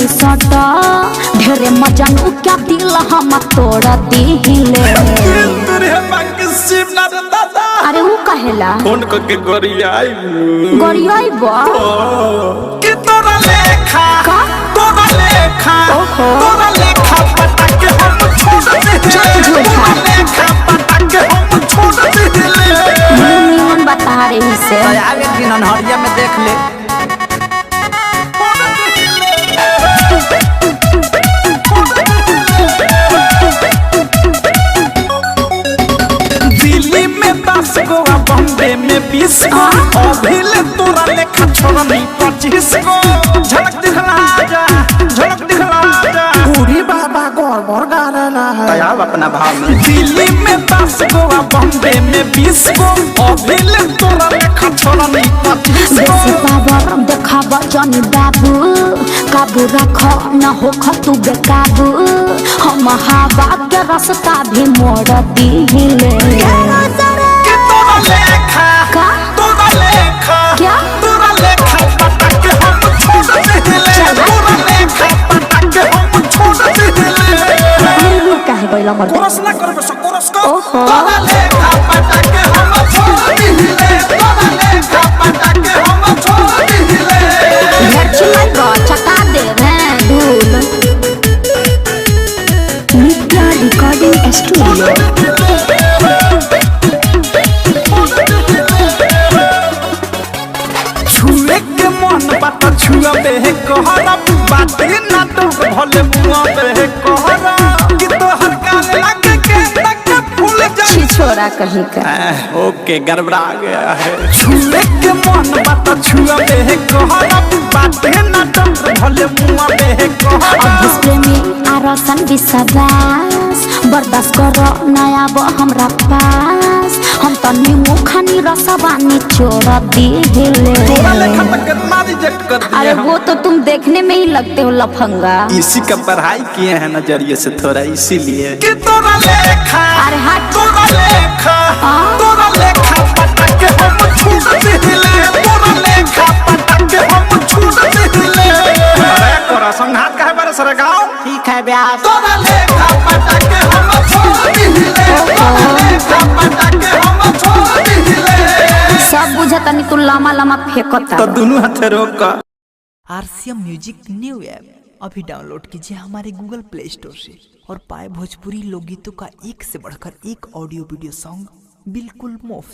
जनी सटा ढेरे मजनू क्या दिल हम तोड़ दिले। अरे वो कहेला फोन करके गोरियाई बा कि तोरा लेखा तोरा लेखा तोरा लेखा पता के हम छोड़ दे तोरा लेखा पता के हम छोड़ दे निमन बता रही से आगे दिन अनहरिया में देख ले। दिल्ली में 10 गो बॉम्बे में 20 गो अभी ले तोरा लेखा छोड़ नहीं 25 गो झलक दिखला जा बूढ़ी बाबा गोर गाना है तयाब अपना भाव में। दिल्ली में 10 गो बॉम्बे में 20 गो अभी ले तोरा लेखा छोड़ नहीं 25 बेसी गो पावर देखाबा जनी बाबू काबू रख न हो खतु बेकाबू हम हवा के रास्ता भी मोड़ दिले। कि तोरा लेखा का तोरा लेखा क्या तोरा लेखा पता के हम छोड़ दिले तोरा लेखा पता के हम छोड़ दिले काहे गइला मर कोरस ना करबे कोरस को ओहो तोरा लेखा पता के हम छोड़ दिले तोरा लेखा पता के हम छोड़ दिले घर चलाई बा चटा दे रे धूल नित्या रिकॉर्डिंग स्टूडियो। छुए के मन बात छुआबे कहरा बाते ना तो भले मुआबे कहरा कि तोहर कान लगे के तक फूल जा छी छोरा कहीं का ओके गड़बड़ा गया है। छुए के मन बात छुआबे कहरा बाते ना तो भले मुआबे कहरा अभ्यस प्रेमी आरसन विश्वास बर्दाश्त करो नया वो हमरा पास हम तो नीमू खानी रसवानी छोड़ दिले। तोरा लेखा तक कितना रिजेक्ट कर दिए अरे हम। वो तो तुम देखने में ही लगते हो लफंगा। इसी का पढ़ाई किए हैं नजरिए से थोड़ा इसीलिए कि तोरा लेखा अरे हट तोरा लेखा तोरा लेखा पता के हम छूट दिले तोरा लेखा पता के हम छूट दिले अरे कोरा संघात काहे बारे सरे गाँव ठीक है ब्यास तोरा लेखा पता के हम छोड़ दिले तोरा लेखा पता के हम छोड़ दिले सब बुझतनी तू लमा लमा फेंकता तो दोनों हाथ रोक RCM म्यूजिक न्यू ऐप अभी डाउनलोड कीजिए हमारे गूगल प्ले स्टोर से और पाए भोजपुरी लोकगीतों का एक से बढ़कर एक ऑडियो वीडियो सॉन्ग बिल्कुल मुफ्त।